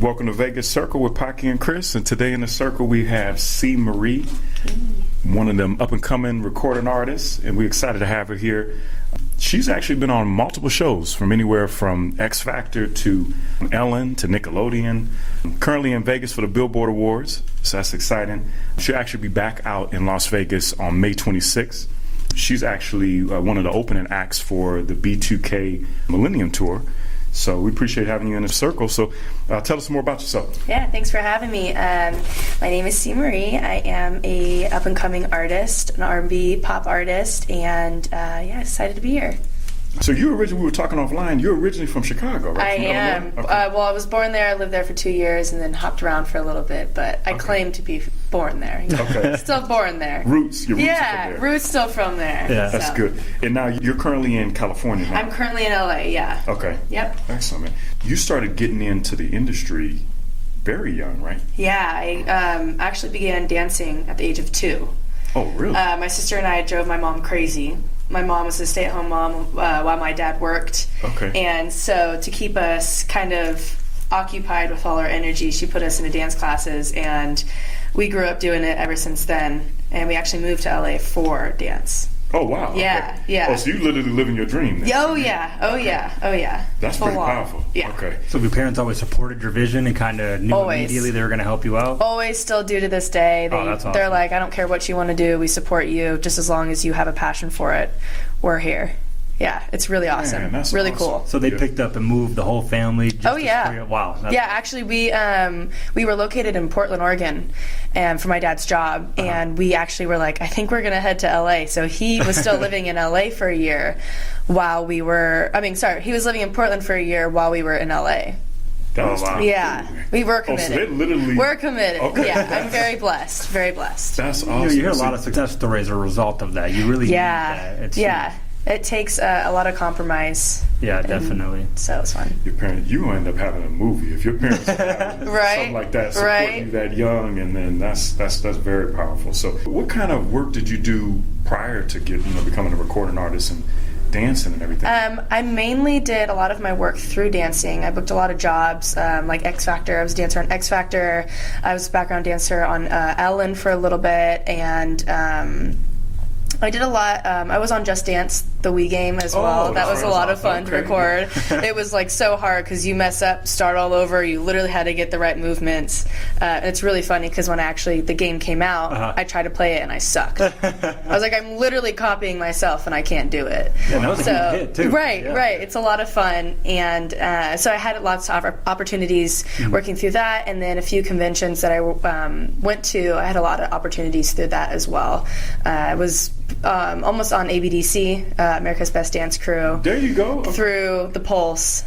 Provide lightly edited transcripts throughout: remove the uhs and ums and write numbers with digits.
Welcome to Vegas Circle with Paki and Chris, and today in the circle we have C. Marie, one of them up-and-coming recording artists, and we're excited to have her here. She's actually been on multiple shows, from anywhere from X Factor to Ellen to Nickelodeon. Currently in Vegas for the Billboard Awards, so that's exciting. She'll actually be back out in Las Vegas on May 26th. She's actually one of the opening acts for the B2K Millennium Tour. So we appreciate having you in the circle. So tell us more about yourself. Yeah, thanks for having me. My name is C. Marie. I am a up-and-coming artist, an R&B pop artist, and excited to be here. So we were talking offline, you're originally from Chicago, right? I am. Okay. Well, I was born there, I lived there for 2 years, and then hopped around for a little bit, but I claim to be born there. Okay. Still born there. Your roots are from there. Roots still from there. Yeah, that's good. And now you're currently in California, huh? I'm currently in LA, yeah. Okay. Yep. Excellent, man. You started getting into the industry very young, right? Yeah, I actually began dancing at the age of 2. Oh, really? My sister and I drove my mom crazy. My mom was a stay-at-home mom while my dad worked. Okay. And so to keep us kind of occupied with all our energy, she put us into dance classes, and we grew up doing it ever since then. And we actually moved to LA for dance. Oh, wow. Yeah, okay. yeah. Oh, so you literally living your dream now. Oh, yeah. That's Full pretty on. powerful. Yeah. Okay. So your parents always supported your vision and kind of knew immediately they were going to help you out? Always still do to this day. That's awesome. They're like, I don't care what you want to do, we support you, just as long as you have a passion for it, we're here. Yeah, it's really awesome. Man, that's really awesome. cool. So they picked up and moved the whole family? Oh, yeah. Wow. Yeah, actually, we were located in Portland, Oregon, and for my dad's job, and we actually were like, I think we're going to head to LA. So he was still living in LA for a year while we were, he was living in Portland for a year while we were in LA. Wow. Yeah, we were committed. Oh, so they literally... We're committed. Okay. Yeah, I'm very blessed. Very blessed. That's awesome. You hear a lot of success stories as a result of that. You really need that. It takes a lot of compromise. Yeah, definitely. So it's fun. Your parents, you end up having a movie if your parents have something like that, supporting you that young, and then that's very powerful. So, what kind of work did you do prior to becoming a recording artist and dancing and everything? I mainly did a lot of my work through dancing. I booked a lot of jobs, like X Factor. I was a dancer on X Factor. I was a background dancer on Ellen for a little bit, and I did a lot. I was on Just Dance, the Wii game as well. That was a lot of fun to record. It was like so hard because you mess up, start all over. You literally had to get the right movements. And it's really funny because when the game came out, I tried to play it and I sucked. I was like, I'm literally copying myself and I can't do it. Yeah, that was a huge hit too. Right. It's a lot of fun. And so I had lots of opportunities working through that. And then a few conventions that I went to, I had a lot of opportunities through that as well. I was almost on ABDC, America's Best Dance Crew. There you go. Through the Pulse,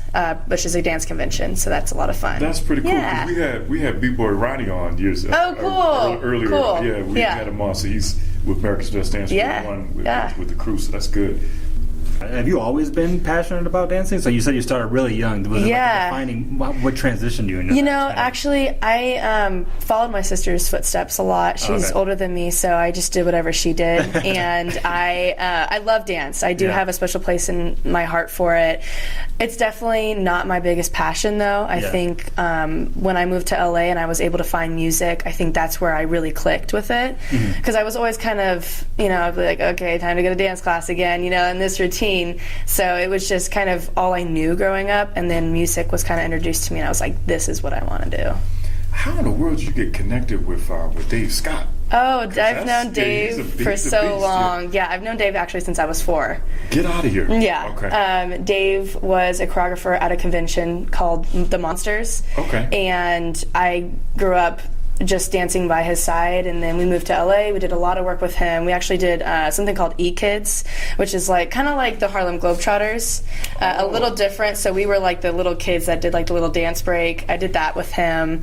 which is a dance convention, so that's a lot of fun. That's pretty cool. Yeah. We had B-Boy Ronnie on years ago. Oh, cool. Earlier. Cool. Yeah, we had him on. So he's with America's Best Dance Crew with the crew. So that's good. Have you always been passionate about dancing? So you said you started really young. Was it defining what transitioned you into that? Actually, I followed my sister's footsteps a lot. She's older than me, so I just did whatever she did. And I love dance. I do have a special place in my heart for it. It's definitely not my biggest passion, though. I think when I moved to LA and I was able to find music, I think that's where I really clicked with it. Because I was always kind of, I'd be like, okay, time to go to dance class again, in this routine. So it was just kind of all I knew growing up, and then music was kind of introduced to me, and I was like, this is what I want to do. How in the world did you get connected with Dave Scott? Oh, I've known Dave for so long. Yeah, I've known Dave actually since I was 4. Get out of here. Yeah. Okay. Dave was a choreographer at a convention called The Monsters. Okay. And I grew up just dancing by his side, and then we moved to LA. We did a lot of work with him. We actually did something called E-Kids, which is kind of like the Harlem Globetrotters, a little different. So we were like the little kids that did the little dance break. I did that with him.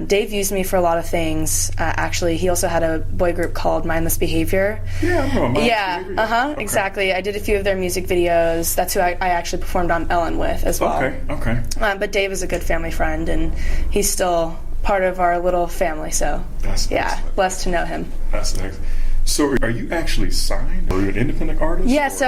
Dave used me for a lot of things. Actually, he also had a boy group called Mindless Behavior. Yeah, I know Mindless Behavior. Exactly. I did a few of their music videos. That's who I actually performed on Ellen with as well. Okay. But Dave is a good family friend, and he's still part of our little family, so that's excellent. Blessed to know him. That's excellent. So are you actually signed? Or are you an independent artist? Yeah, or? so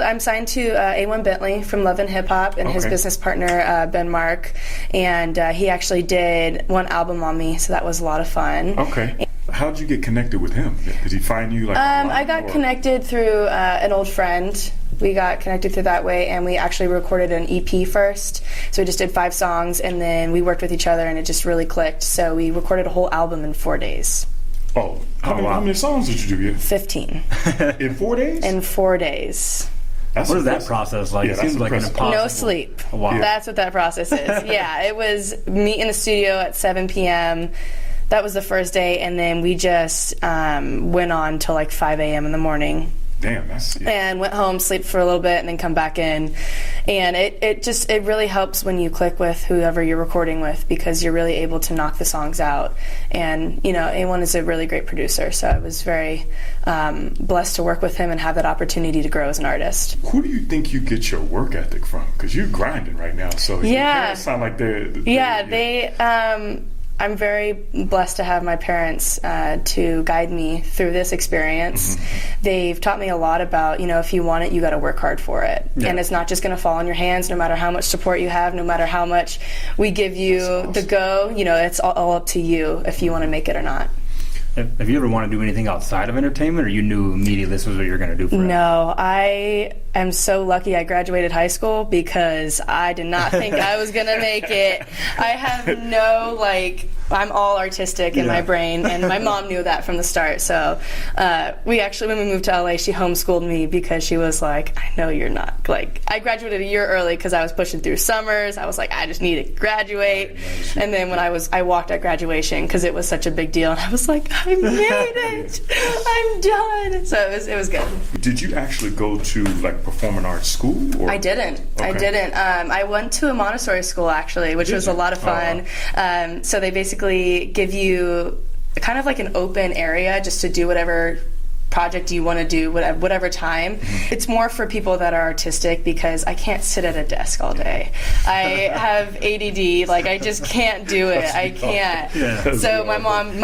I'm signed to A1 Bentley from Love and Hip Hop and his business partner Ben Mark, and he actually did one album on me, so that was a lot of fun. Okay. How did you get connected with him? Did he find you like online, I got connected through an old friend. We got connected through that way, and we actually recorded an EP first. So we just did 5 songs, and then we worked with each other, and it just really clicked. So we recorded a whole album in 4 days. Oh, how many songs did you do? 15. In 4 days? In 4 days. What is that process like? Yeah, it seems like an impossible. No sleep. Wow. Yeah. That's what that process is. Yeah, it was meet in the studio at 7 p.m. That was the first day, and then we just went on till like 5 a.m. in the morning. Damn, and went home, sleep for a little bit, and then come back in. And it really helps when you click with whoever you're recording with, because you're really able to knock the songs out. And A1 is a really great producer, so I was very blessed to work with him and have that opportunity to grow as an artist. Who do you think you get your work ethic from? Because you're grinding right now, so your parents sound like I'm very blessed to have my parents to guide me through this experience. Mm-hmm. They've taught me a lot about, if you want it, you got to work hard for it. Yeah. And it's not just going to fall in your hands, no matter how much support you have, no matter how much we give you the go, it's all up to you if you want to make it or not. Have you ever wanted to do anything outside of entertainment, or you knew immediately this was what you're going to do forever? No, I am so lucky I graduated high school, because I did not think I was going to make it. I have I'm all artistic in my brain, and my mom knew that from the start. So we actually, when we moved to LA, she homeschooled me, because she was like, I know you're not. I graduated a year early because I was pushing through summers. I was like, I just need to graduate. And then when I walked at graduation, because it was such a big deal, and I was like, I made it. I'm done. So it was good. Did you actually go to performing arts school? Or? I didn't. Okay. I didn't. I went to a Montessori school, actually, which was a lot of fun. So they basically give you kind of like an open area just to do whatever project you want to do, whatever time. Mm-hmm. It's more for people that are artistic, because I can't sit at a desk all day. I have ADD, I just can't do it. I can't. Yeah. So my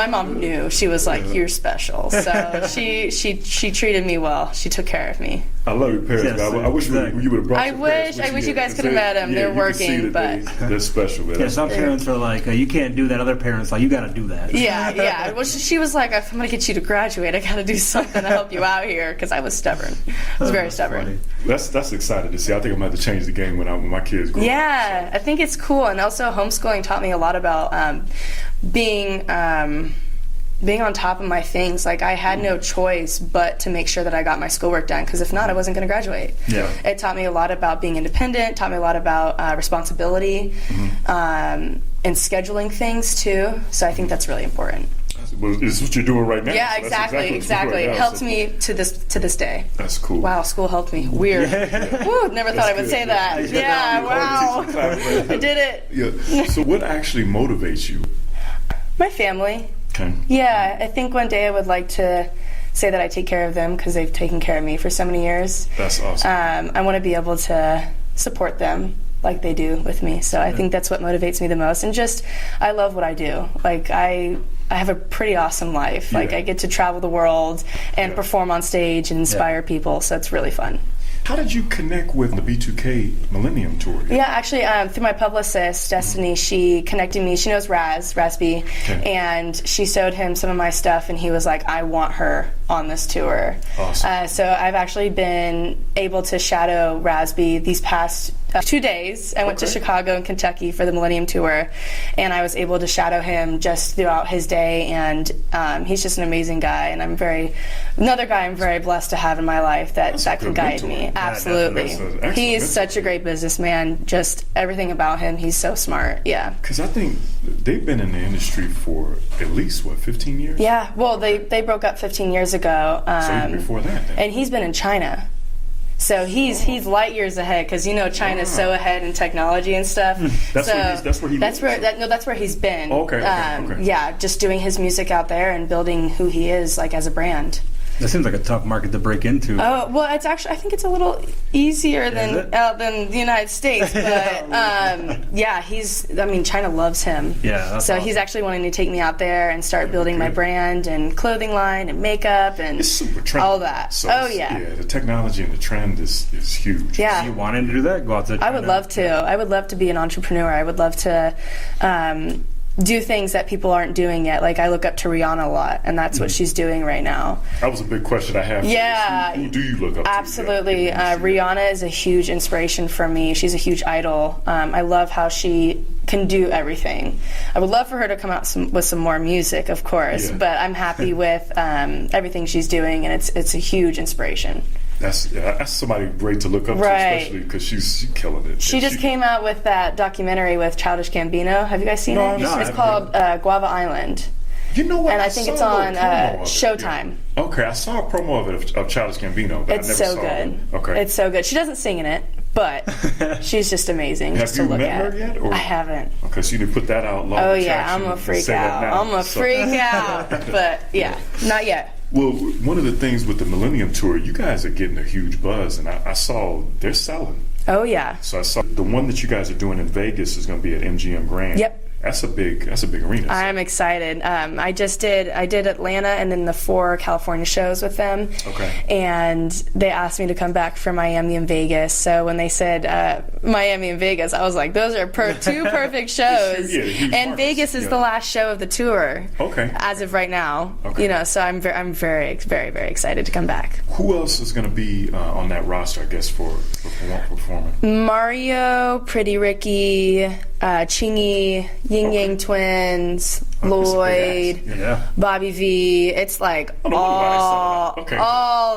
mom knew. She was like, you're special. So she treated me well. She took care of me. I love your parents. Yes, I wish you would have brought your parents. I wish you guys could have met them. They're working, but they're special. Man. Yeah, some parents are like, you can't do that. Other parents are like, you got to do that. Yeah. Well, she was like, if I'm going to get you to graduate, I got to do something to help you out here, because I was stubborn. I was very stubborn. That's exciting to see. I think I'm going to have to change the game when my kids grow up. Yeah, I think it's cool. And also homeschooling taught me a lot about being on top of my things. I had no choice but to make sure that I got my schoolwork done, because if not, I wasn't going to graduate. Yeah. It taught me a lot about being independent, taught me a lot about responsibility, and scheduling things too. So I think that's really important. Well, this is what you're doing right now. Yeah, so exactly. It helped me to this day. That's cool. Wow, school helped me. Weird. Yeah. Woo, never thought I would say that. Yeah, wow. I did it. Yeah. So what actually motivates you? My family. Okay. Yeah, I think one day I would like to say that I take care of them, because they've taken care of me for so many years. That's awesome. I want to be able to support them like they do with me. So I think that's what motivates me the most. And just, I love what I do. I have a pretty awesome life. I get to travel the world and perform on stage and inspire people. So it's really fun. How did you connect with the B2K Millennium Tour? Yeah, actually, through my publicist, Destiny, she connected me. She knows Razby, and she showed him some of my stuff, and he was like, I want her on this tour. Awesome. So I've actually been able to shadow Razby these past 2 days. I went to Chicago and Kentucky for the Millennium Tour, and I was able to shadow him just throughout his day, and he's just an amazing guy, and another guy I'm very blessed to have in my life that can guide me. Absolutely. He is such a great businessman. Just everything about him, he's so smart. Yeah. Because I think they've been in the industry for at least, 15 years? Yeah. Well, they broke up 15 years ago. So even before that. Then. And he's been in China. So he's light years ahead, because China's so ahead in technology and stuff. That's where he lives? That's where he's been. Okay. Yeah, just doing his music out there and building who he is as a brand. That seems like a tough market to break into. Oh, well, it's actually, I think it's a little easier than the United States, but yeah, China loves him. Yeah, so awesome. he's actually wanting to take me out there and start building my brand and clothing line and makeup and It's super trendy. all that. So yeah, the technology and the trend is huge. Yeah. Do you want to do that? Go out to China? I would love to. I would love to be an entrepreneur. I would love to do things that people aren't doing yet. Like, I look up to Rihanna a lot, and that's what she's doing right now. That was a big question I have. Yeah. Who do you look up to? Absolutely. Rihanna is a huge inspiration for me. She's a huge idol. I love how she can do everything. I would love for her to come out with some more music, of course, but I'm happy with everything she's doing, and it's a huge inspiration. That's somebody great to look up to, especially because she's killing it. She just came out with that documentary with Childish Gambino. Have you guys seen it? No, it's called Guava Island. You know what? And I think it's on Showtime. Yeah. Okay, I saw a promo of it of Childish Gambino, but It's I never so saw good. it. Okay. It's so good. She doesn't sing in it, but she's just amazing just to Have you look met at. her yet? Or? I haven't. Okay, so you didn't put that out long. Oh yeah, I'm a freak out. I'm a freak out. But yeah, not yet. Well, one of the things with the Millennium Tour, you guys are getting a huge buzz, and I saw they're selling. Oh yeah. So I saw the one that you guys are doing in Vegas is going to be at MGM Grand. Yep. That's a big arena. I'm excited. I did Atlanta and then the 4 California shows with them. Okay. And they asked me to come back for Miami and Vegas. So when they said Miami and Vegas, I was like, those are 2 perfect shows. Huge and markets. Vegas is the last show of the tour. Okay. As of right now. Okay. So I'm very, very, very excited to come back. Who else is going to be on that roster, I guess, for performing? Mario, Pretty Ricky, Chingy, Ying Yang Twins, Lloyd, Bobby V. It's like all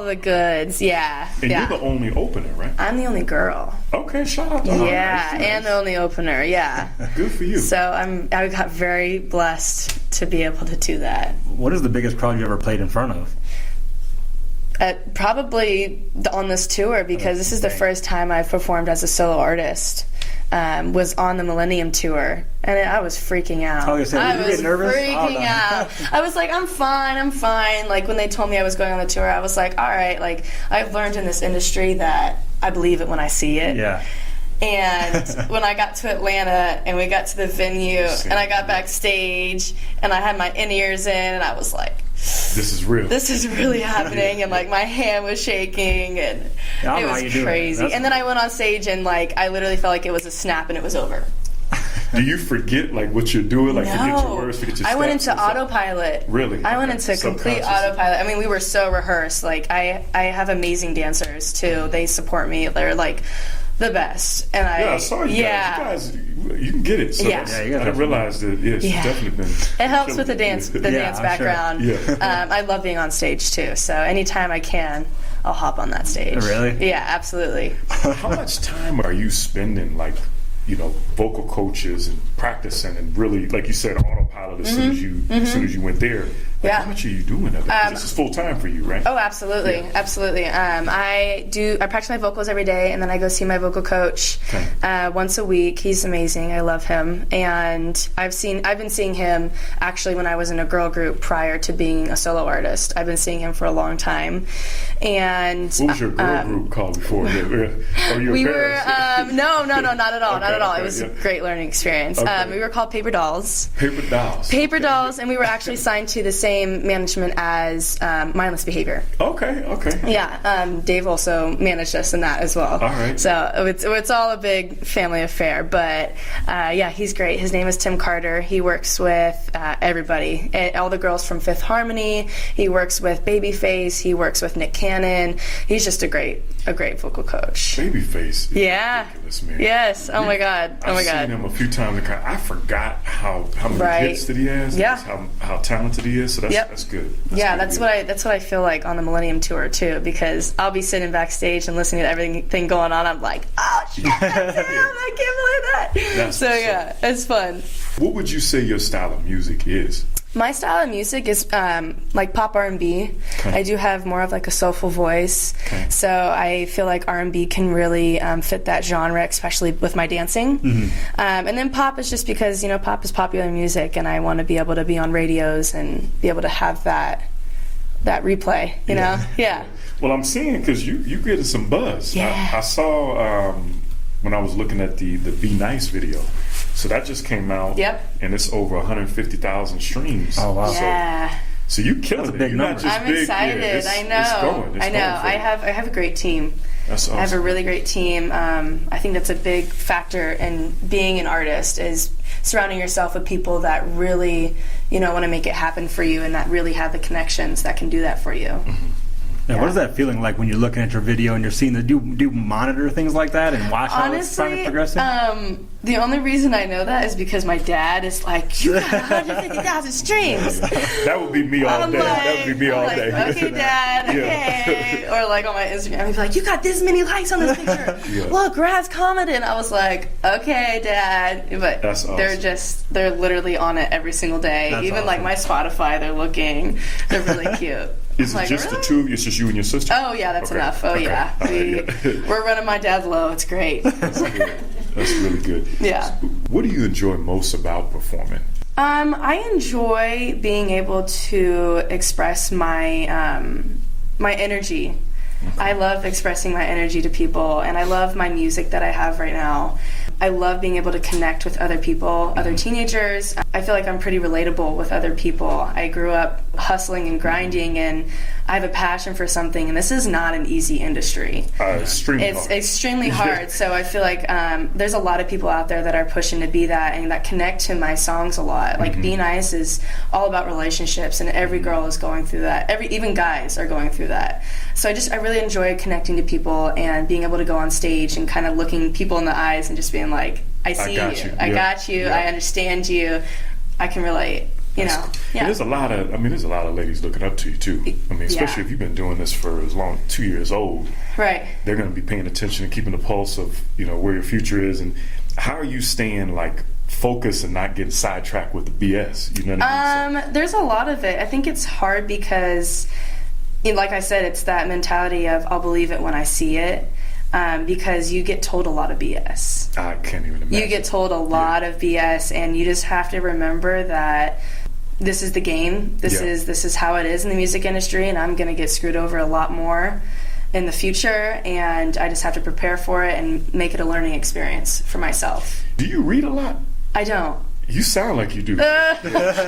the goods. Yeah. And you're the only opener, right? I'm the only girl. Okay, shout out to her. Yeah, and the only opener. Yeah. Good for you. So I got very blessed to be able to do that. What is the biggest crowd you ever played in front of? Probably on this tour, because this is the first time I've performed as a solo artist. Was on the Millennium Tour, and I was freaking out. I was freaking out. I was like, I'm fine. Like, when they told me I was going on the tour, I was like, all right, like, I've learned in this industry that I believe it when I see it. Yeah. And when I got to Atlanta and we got to the venue and I got backstage and I had my in-ears in and I was like, this is real. This is really happening. And like my hand was shaking and it was crazy. And then I went on stage and like I literally felt like it was a snap and it was over. Do you forget like what you're doing? Like forget your words, forget your steps? I went into autopilot. Really? I went into complete autopilot. I mean, we were so rehearsed. Like I have amazing dancers too. They support me. They're like the best. And I saw you guys. You can get it. So yeah. I didn't realize that. Yeah, she's definitely been. It helps with the dance background. Sure. Yeah. I love being on stage too. So anytime I can, I'll hop on that stage. Really? Yeah, absolutely. How much time are you spending, like, vocal coaches and practicing and really, like you said, autopilot as soon as you went there? Like, how much are you doing of it? This is full time for you, right? Oh, absolutely, absolutely. I practice my vocals every day, and then I go see my vocal coach once a week. He's amazing. I love him, and I've been seeing him actually when I was in a girl group prior to being a solo artist. I've been seeing him for a long time. And what was your girl group called before? We were no, not at all, not at all. It was a great learning experience. We were called Paper Dolls. Paper Dolls, and we were actually signed to the same management as Mindless Behavior. Okay. Yeah, Dave also managed us in that as well. All right. So it's all a big family affair. But yeah, he's great. His name is Tim Carter. He works with everybody, all the girls from Fifth Harmony. He works with Babyface. He works with Nick Cannon. He's just a great vocal coach. Babyface. Yeah. Ridiculous, man. Yes. Oh my God. I've seen him a few times. I forgot how many hits that he has. Yeah. How talented he is. So that's good. That's what I feel like on the Millennium Tour too, because I'll be sitting backstage and listening to everything going on. I'm like, oh shit, that's him! I can't believe that. It's fun. What would you say your style of music is? My style of music is like pop R&B. I do have more of like a soulful voice, so I feel like R&B can really fit that genre, especially with my dancing. And then pop is just because pop is popular music, and I want to be able to be on radios and be able to have that that replay, you know? Yeah. Well, I'm seeing, because you getting some buzz. Yeah. I saw when I was looking at the Be Nice video. So that just came out. Yep. And it's over 150,000 streams. Oh, wow. Yeah. So you killing it. big You're not number. just I'm big. excited. Yeah, it's I know. It's I know. going for I have a great team. That's awesome. I have a really great team. I think that's a big factor in being an artist, is surrounding yourself with people that really, want to make it happen for you, and that really have the connections that can do that for you. Now, what is that feeling like when you're looking at your video and you're seeing do you monitor things like that and watch how it's progressing? The only reason I know that is because my dad is like, you got 150,000 streams. That would be me all day. That would be me all day. Okay, Dad. Okay. Or like on my Instagram, he'd be like, you got this many likes on this picture. Look, Rad's commented. I was like, okay, Dad. But that's awesome. They're literally on it every single day. That's Even awesome. like my Spotify, they're looking. They're really cute. Is it like, just really? the two of you? It's just you and your sister? Oh, yeah, that's Okay. enough. Oh, Okay. yeah. All right, We're running my dad low. It's great. That's good. That's really good. Yeah. What do you enjoy most about performing? I enjoy being able to express my my energy. I love expressing my energy to people, and I love my music that I have right now. I love being able to connect with other people, other teenagers. I feel like I'm pretty relatable with other people. I grew up hustling and grinding, and I have a passion for something, and this is not an easy industry. Extremely It's hard. extremely hard, so I feel like there's a lot of people out there that are pushing to be that and that connect to my songs a lot. Like Be Nice is all about relationships, and every girl is going through that. Even guys are going through that. So I really enjoy connecting to people and being able to go on stage and kind of looking people in the eyes and just being like, I see you. I got you. I understand you. I can relate. You know. Yeah. There's a lot of ladies looking up to you too. I mean, especially if you've been doing this for as long, 2 years old. Right. They're going to be paying attention and keeping the pulse of where your future is, and how are you staying focused and not getting sidetracked with the BS? You know what I mean? There's a lot of it. I think it's hard because, like I said, it's that mentality of I'll believe it when I see it. Because you get told a lot of BS. I can't even imagine. You get told a lot of BS, and you just have to remember that this is the game. This is how it is in the music industry, and I'm going to get screwed over a lot more in the future, and I just have to prepare for it and make it a learning experience for myself. Do you read a lot? I don't. You sound like you do. I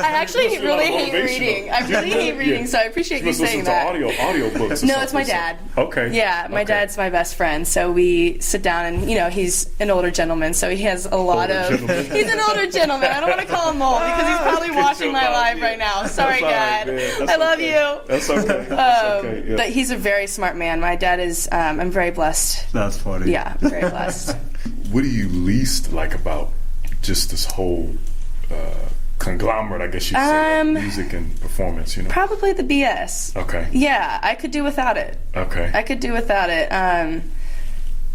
actually You must be really a lot hate motivational. reading. I really hate reading, so I appreciate you must saying listen that. to audio books. No, it's my dad. Okay. Yeah, my dad's my best friend. So we sit down, and he's an older gentleman, so he has a lot of. He's an older gentleman. I don't want to call him old because he's probably watching my live right now. Sorry, Dad. I love you. That's okay. That's okay. Yeah. But he's a very smart man. My dad is. I'm very blessed. That's funny. Yeah, I'm very blessed. What do you least like about just this whole conglomerate, I guess you'd say, of music and performance? Probably the BS. Okay. Yeah, I could do without it. Okay. I could do without it.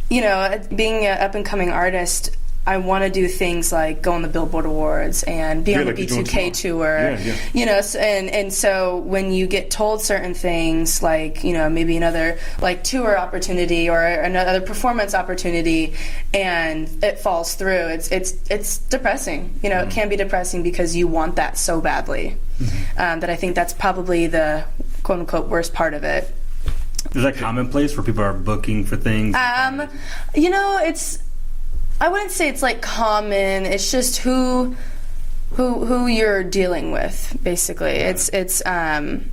Being an up-and-coming artist, I want to do things like go on the Billboard Awards and be on the B2K tour. And so when you get told certain things, like maybe another tour opportunity or another performance opportunity, and it falls through, it's depressing. It can be depressing because you want that so badly. That I think that's probably the quote unquote worst part of it. Is that commonplace where people are booking for things? It's. I wouldn't say it's common. It's just who you're dealing with, basically. It's some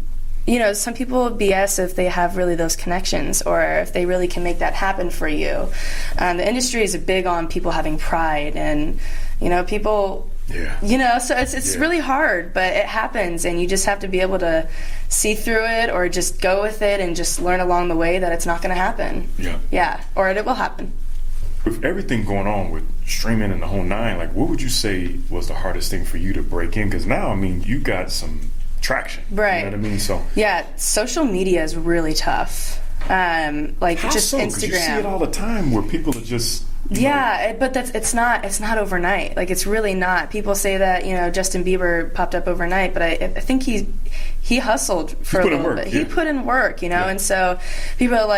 people BS if they have really those connections or if they really can make that happen for you. The industry is big on people having pride and people. Yeah. So it's really hard, but it happens, and you just have to be able to see through it or just go with it and just learn along the way that it's not going to happen. Yeah. Or it will happen. With everything going on with streaming and the whole nine, what would you say was the hardest thing for you to break in? Because now, you got some traction. Right. You know what I mean? So yeah, social media is really tough. How just so? 'Cause Instagram. You see it all the time where people are just. But it's not overnight. It's really not. People say that Justin Bieber popped up overnight, but I think he hustled for a little bit. He put in work, and so people are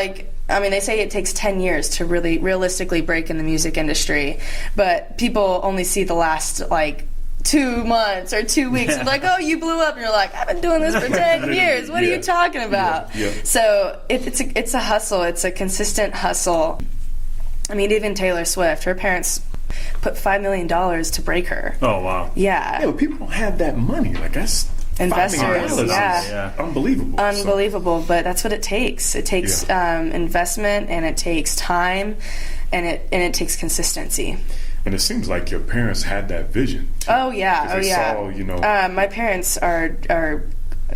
they say it takes 10 years to really realistically break in the music industry, but people only see the last 2 months or 2 weeks. You're like, oh, you blew up. And you're like, I've been doing this for 10 years. What are you talking about? So it's a hustle. It's a consistent hustle. I mean, even Taylor Swift, her parents put $5 million to break her. Oh, wow. Yeah. Yeah, but people don't have that money. Like, that's investors. Yeah. Unbelievable. Unbelievable, but that's what it takes. It takes investment, and it takes time, and it takes consistency. And it seems like your parents had that vision, too. Oh yeah, Saw, you know, my parents are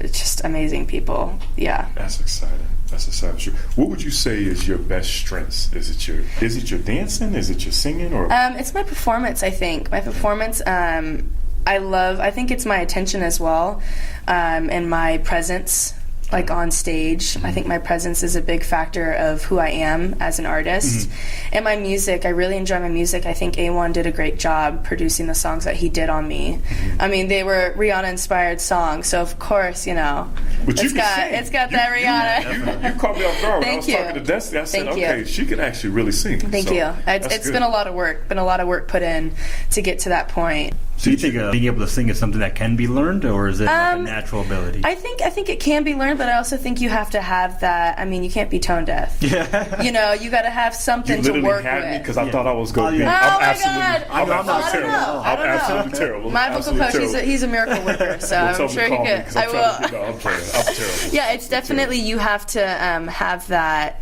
just amazing people. Yeah. That's exciting. That's exciting. Sure. What would you say is your best strengths? Is it your dancing? Is it your singing? Or it's my performance. I think my performance. I think it's my attention as well, and my presence. Like on stage, I think my presence is a big factor of who I am as an artist. And my music, I really enjoy my music. I think A1 did a great job producing the songs that he did on me. I mean, they were Rihanna-inspired songs, so of course, you know, it's got that Rihanna. You caught me off guard when I was Thank talking to Destiny. I said, Thank okay, you. she can actually really sing. Thank you. It's been a lot of work put in to get to that point. So you think being able to sing is something that can be learned, or is it like a natural ability? I think it can be learned, but I also think you have to have that. I mean, you can't be tone deaf. Yeah. You know, you got to have something to work with. Because I thought I was going to be. Oh I'm my absolutely, God! I'm absolutely terrible. I don't know. I'm absolutely terrible. My vocal coach, he's a miracle worker, so I'm sure he could. I will. I'm terrible. Yeah, it's definitely you have to have that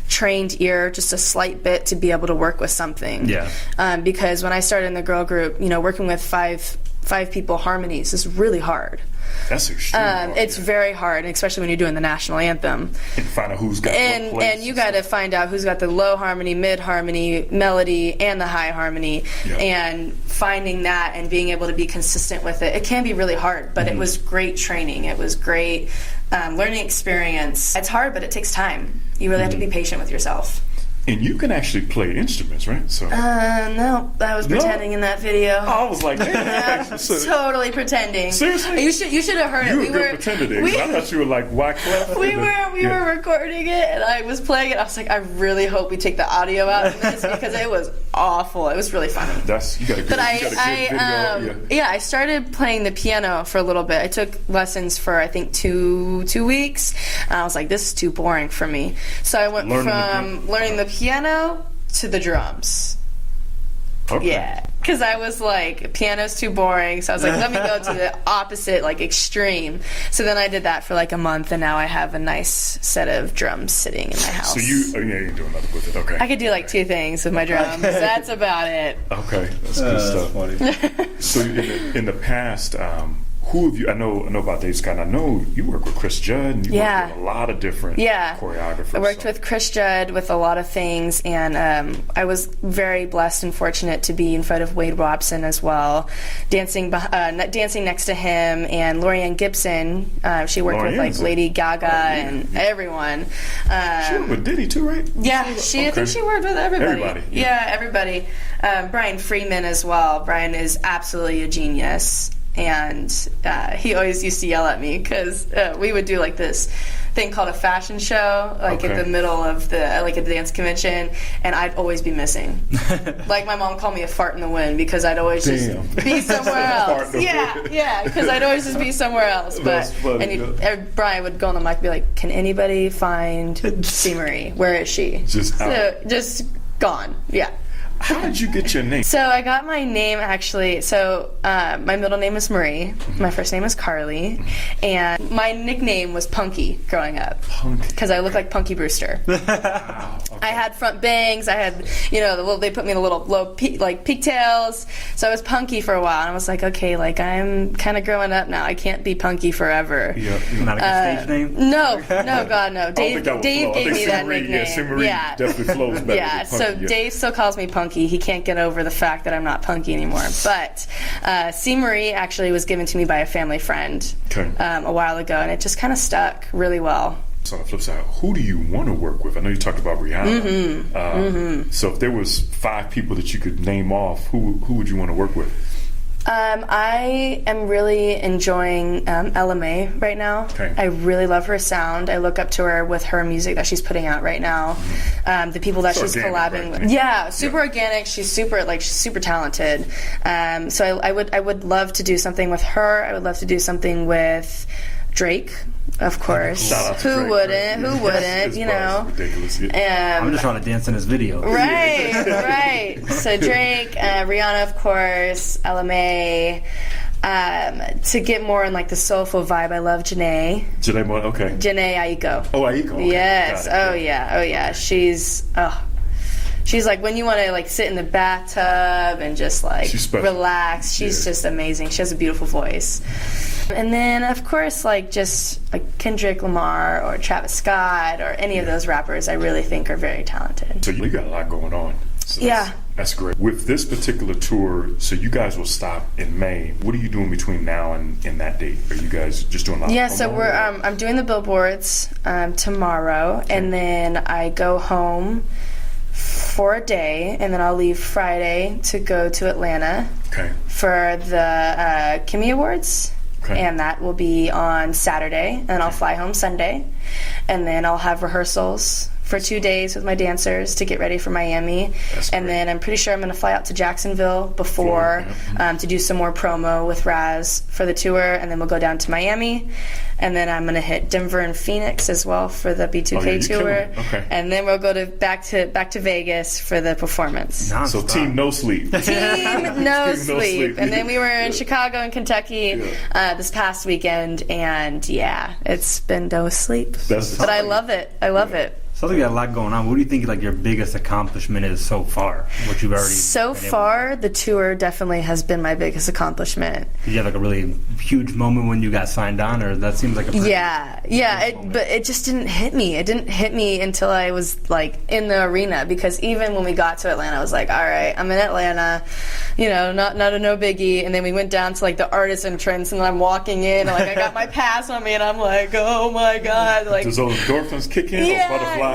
trained ear just a slight bit to be able to work with something. Yeah. Because when I started in the girl group, you know, working with five people harmonies is really hard. That's extremely hard. It's very hard, especially when you're doing the national anthem. And find out who's got what place. And you got to find out who's got the low harmony, mid harmony, melody, and the high harmony. Yep. And finding that and being able to be consistent with it. It can be really hard, but it was great training. It was great learning experience. It's hard, but it takes time. You really have to be patient with yourself. And you can actually play instruments, right? So. No, I was pretending in that video. I was like, totally pretending. Seriously? You should have heard it. You were a good pretender. I thought you were like Wyclef. We were recording it, and I was playing it. I was like, I really hope we take the audio out of this because it was awful. It was really funny. You got a good video. I started playing the piano for a little bit. I took lessons for I think two weeks, and I was like, this is too boring for me. So I went from learning the piano to the drums. Okay. Yeah, because I was like, piano's too boring, so I was like, let me go to the opposite, like extreme. So then I did that for like a month, and now I have a nice set of drums sitting in my house. So you're doing nothing with it, okay. I could do like 2 things with my drums. That's about it. Okay, that's good stuff. Funny. So in the past, who have you? I know about Dave Scott. And I know you work with Chris Judd, and you work with a lot of different choreographers. I worked with Chris Judd with a lot of things, and I was very blessed and fortunate to be in front of Wade Robson as well, dancing next to him, and Lorianne Gibson. She worked with like Lady Gaga and everyone. She worked with Diddy too, right? Yeah, I think she worked with everybody. Yeah, everybody. Brian Freeman as well. Brian is absolutely a genius. And he always used to yell at me because we would do like this thing called a fashion show, like in the middle of the at the dance convention, and I'd always be missing. Like my mom called me a fart in the wind because I'd always just be somewhere else. Yeah, because I'd always just be somewhere else. But Brian would go on the mic and be like, "Can anybody find C. Marie? Where is she?" Just gone. Yeah. How did you get your name? So I got my name actually. So my middle name is Marie. My first name is Carly, and my nickname was Punky growing up. Punky. Because I look like Punky Brewster. Wow. Okay. I had front bangs. I had they put me in the little low pigtails. So I was Punky for a while, and I was like, okay, like I'm kind of growing up now. I can't be Punky forever. Yeah. Not a good stage name. No, God, no. Dave gave me that nickname. Yeah, C. Marie definitely flows better. Yeah. So Dave still calls me Punky. He can't get over the fact that I'm not Punky anymore. But C. Marie actually was given to me by a family friend a while ago, and it just kind of stuck really well. So on the flip side, who do you want to work with? I know you talked about Rihanna. So if there was 5 people that you could name off, who would you want to work with? I am really enjoying LMA right now. Okay. I really love her sound. I look up to her with her music that she's putting out right now. The people that she's collabing with. Yeah, super organic. She's super talented. So I would love to do something with her. I would love to do something with Drake. Of course. Who Drake, wouldn't? Right? Who wouldn't? You know. Ridiculous. Yeah. I'm just trying to dance in this video. Right, right. So Drake, Rihanna, of course, LMA. To get more in like the soulful vibe, I love Janae. Janae, okay. Janae Aiko. Oh, Aiko. Okay. Yes. Oh yeah. She's like when you want to like sit in the bathtub and just like relax. She's just amazing. She has a beautiful voice. And then of course like just like Kendrick Lamar or Travis Scott or any of those rappers I really think are very talented. So you got a lot going on. So yeah. That's great. With this particular tour, so you guys will stop in May. What are you doing between now and that date? Are you guys just doing a lot of promo? So we're I'm doing the billboards tomorrow, and then I go home for a day, and then I'll leave Friday to go to Atlanta for the Kimmy Awards. Okay. And that will be on Saturday, and I'll fly home Sunday, and then I'll have rehearsals for 2 days with my dancers to get ready for Miami. And then I'm pretty sure I'm going to fly out to Jacksonville before to do some more promo with Raz for the tour, and then we'll go down to Miami, and then I'm going to hit Denver and Phoenix as well for the B2K tour, and then we'll go back to Vegas for the performance. So Team No Sleep. Team No Sleep. And then we were in Chicago and Kentucky this past weekend, and it's been no sleep. But I love it. I love it. Sounds like you got a lot going on. What do you think like your biggest accomplishment is so far? What you've already so far, the tour definitely has been my biggest accomplishment. Did you have like a really huge moment when you got signed on, or that seems like a but it just didn't hit me. It didn't hit me until I was like in the arena, because even when we got to Atlanta, I was like, all right, I'm in Atlanta, not a no biggie. And then we went down to like the artist entrance, and then I'm walking in, and like I got my pass on me, and I'm like, oh my god, like does those endorphins kick in? Or butterflies?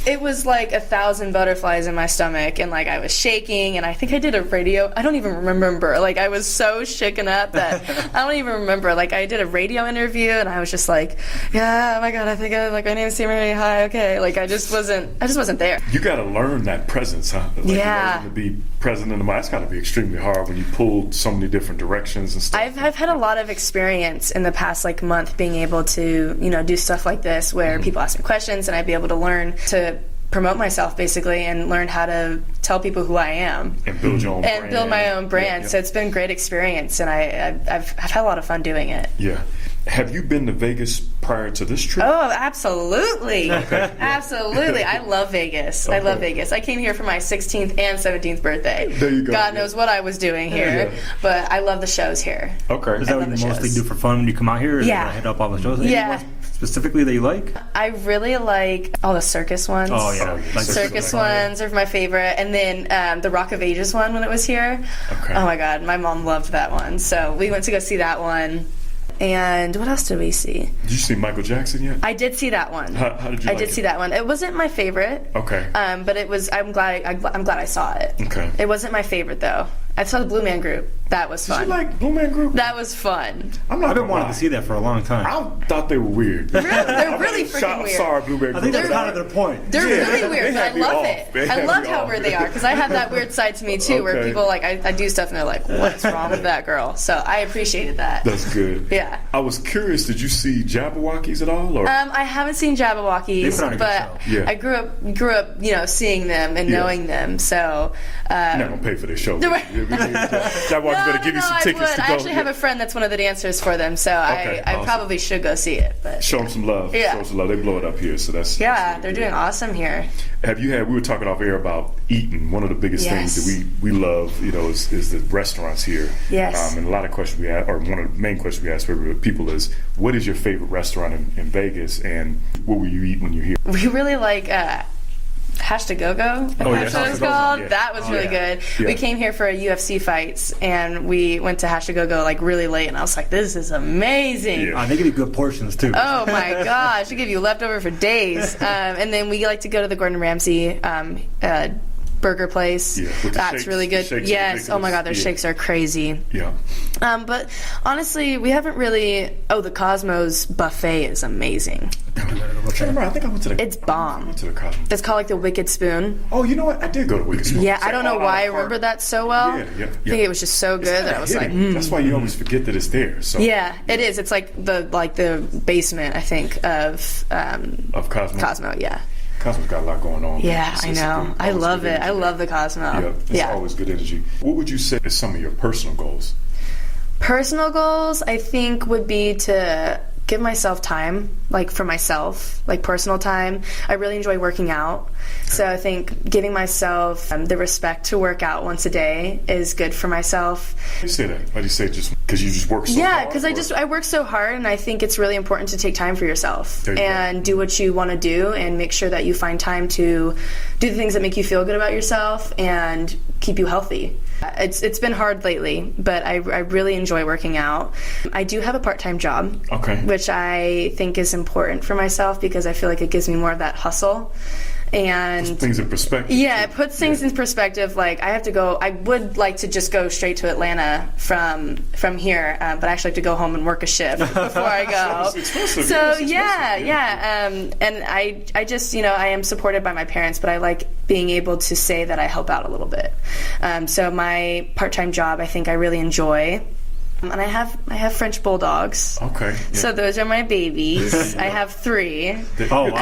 It was like 1,000 butterflies in my stomach, and like I was shaking, and I think I did a radio. I don't even remember. Like I was so shaken up that I don't even remember. Like I did a radio interview, and I was just like, oh my god, I think my name is Marie. Hi, okay. Like I just wasn't there. You got to learn that presence, huh? Like, to be present in the mind. It's got to be extremely hard when you pull so many different directions and stuff. I've had a lot of experience in the past like month being able to do stuff like this where people ask me questions, and I'd be able to learn to promote myself basically and learn how to tell people who I am and build your own brand. Build my own brand. So it's been a great experience, and I've had a lot of fun doing it. Have you been to Vegas prior to this trip? Oh, absolutely. Absolutely. I love Vegas. I love Vegas. I came here for my 16th and 17th birthday. There you go. God knows what I was doing here, but I love the shows here. Okay. Is that what you mostly do for fun when you come out here? Or hit up all the shows? Specifically that you like? I really like all the circus ones. Oh yeah, like circus ones are my favorite, and then the Rock of Ages one when it was here. Oh my god, my mom loved that one, so we went to go see that one. And what else did we see? Did you see Michael Jackson yet? I did see that one. How did you like it? I did see that one. It wasn't my favorite. Okay. But it was. I'm glad I saw it. Okay. It wasn't my favorite though. I saw the Blue Man Group. That was fun. Did you like Blue Man Group? That was fun. I've been wanting to see that for a long time. I thought they were weird. Really? They're really freaking weird. Sorry, Blue Man Group. I think that's kind of their point. They're really weird, but I love it. I love how weird they are, because I have that weird side to me too, where people like I do stuff and they're like, "What's wrong with that girl?" So I appreciated that. That's good. Yeah. I was curious. Did you see Jabberwockies at all? Or? I haven't seen Jabberwockies, but I grew up, seeing them and knowing them. So you're not gonna pay for their show. Jabberwockies better give you some tickets to go. I actually have a friend that's one of the dancers for them, so I probably should go see it. But show them some love. Yeah. Show them some love. They blow it up here, so that's really they're doing awesome here. We were talking off air about eating. One of the biggest things that we love, is the restaurants here. Yes. And a lot of questions we ask, or one of the main questions we ask for people is, what is your favorite restaurant in Vegas, and what will you eat when you're here? We really like Hash to Go-Go, that's what it's called. Yeah. That was really good. Yeah. We came here for a UFC fights, and we went to Hash to Go-Go like really late, and I was like, this is amazing. Yeah. They give you good portions too. Oh my gosh, they give you leftover for days. And then we like to go to the Gordon Ramsay burger place. Yeah, with the That's shakes. really The good. shakes are Yes. Oh my God, their ridiculous. shakes are crazy. Yeah. But honestly, we haven't really. Oh, the Cosmos buffet is amazing. I think I went to the. It's bomb. I went to the Cosmos. It's called like the Wicked Spoon. Oh, you know what? I did go to Wicked Spoon. Yeah, It's I like don't know all why I out of remember park. that so well. Yeah. I think it was just so good that I was like, That's why you always forget that it's there. So yeah, it is. It's like the basement, I think, of Cosmo. Cosmo. Yeah. Cosmo's got a lot going on. Yeah, It's I just know. good- I always love good it. I energy. love the Cosmo. Yeah, it's always good energy. What would you say is some of your personal goals? Personal goals, I think, would be to give myself time, like for myself, like personal time. I really enjoy working out. So I think giving myself the respect to work out once a day is good for myself. Why do you say that? Why do you say just because you just work so hard? Yeah, because I work so hard, and I think it's really important to take time for yourself There you go. and do what you want to do, and make sure that you find time to do the things that make you feel good about yourself and keep you healthy. It's been hard lately, but I really enjoy working out. I do have a part-time job, Okay. which I think is important for myself because I feel like it gives me more of that hustle. And Things in perspective. yeah, it puts things in perspective. Like I would like to just go straight to Atlanta from here, but I actually have to go home and work a shift before I go. It's expensive. So Yes, it's yeah. expensive. And I just, I am supported by my parents, but I like being able to say that I help out a little bit. So my part-time job, I think I really enjoy. And I have French bulldogs. Okay. Yeah. So those are my babies. I have 3. Oh, wow. I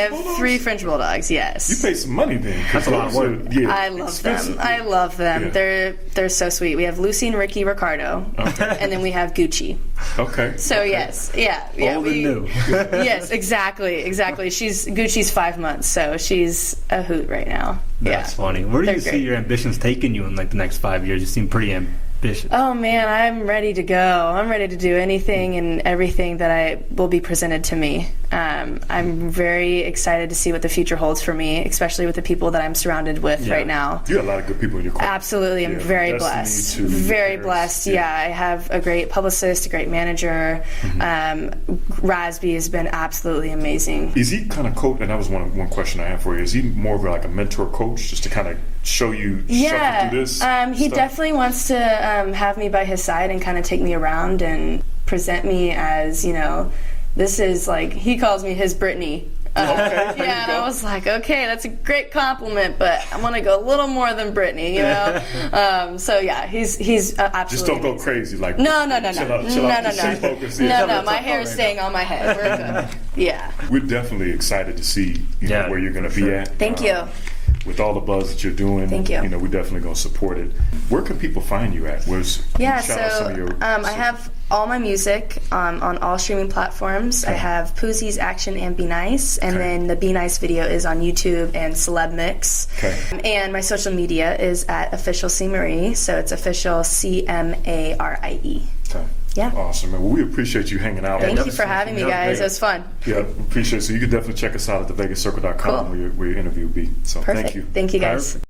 have 3 French bulldogs. Yes. You pay some money then. 'cause That's a lot of those are- work. Yeah, I love expensive. them. I love them. Yeah. They're so sweet. We have Lucy and Ricky Ricardo, and then we have Gucci. Okay. So yes, yeah. Old and new. Yes, exactly. Gucci's 5 months, so she's a hoot right now. That's yeah. funny. Where do They're you see great. your ambitions taking you in like the next 5 years? You seem pretty ambitious. Oh man, I'm ready to go. I'm ready to do anything and everything that will be presented to me. I'm very excited to see what the future holds for me, especially with the people that I'm surrounded with right now. You got a lot of good people in your corner. Absolutely, I'm Yeah, very Destiny blessed. to Very Paris. blessed. Yeah. Yeah, I have a great publicist, a great manager. Rasby has been absolutely amazing. Is he kind of coach? And that was one question I have for you. Is he more of like a mentor coach, just to kind of show you shuffle through this? He stuff? definitely wants to have me by his side and kind of take me around and present me as, this is like, he calls me his Britney. Okay, Yeah, and I was like, okay, that's a great compliment, but I want to go a little more than Britney, So yeah, he's absolutely. Just don't go amazing. crazy. Like No. chill out, just focus. Yeah. No, my hair is staying on my head. We're good. Yeah. We're definitely excited to see where you're going to be at. Thank you. With all the buzz that you're doing, Thank you. We're definitely going to support it. Where can people find you at? Yeah, shout out some of your, I have all my music on all streaming platforms. Okay. I have Poosie's Action and Be Nice, and then the Be Nice video is on YouTube and Celeb Mix. Okay. And my social media is at official C Marie, so it's official CMARIE. Okay. Yeah. Awesome, man. Well, we appreciate you hanging out. Thank with you us. for having me, Yeah, guys. It was fun. Yeah, appreciate it. So you can definitely check us out at thevegascircle.com Cool. where your interview will be. So Perfect. thank you. Thank you, guys. Perfect.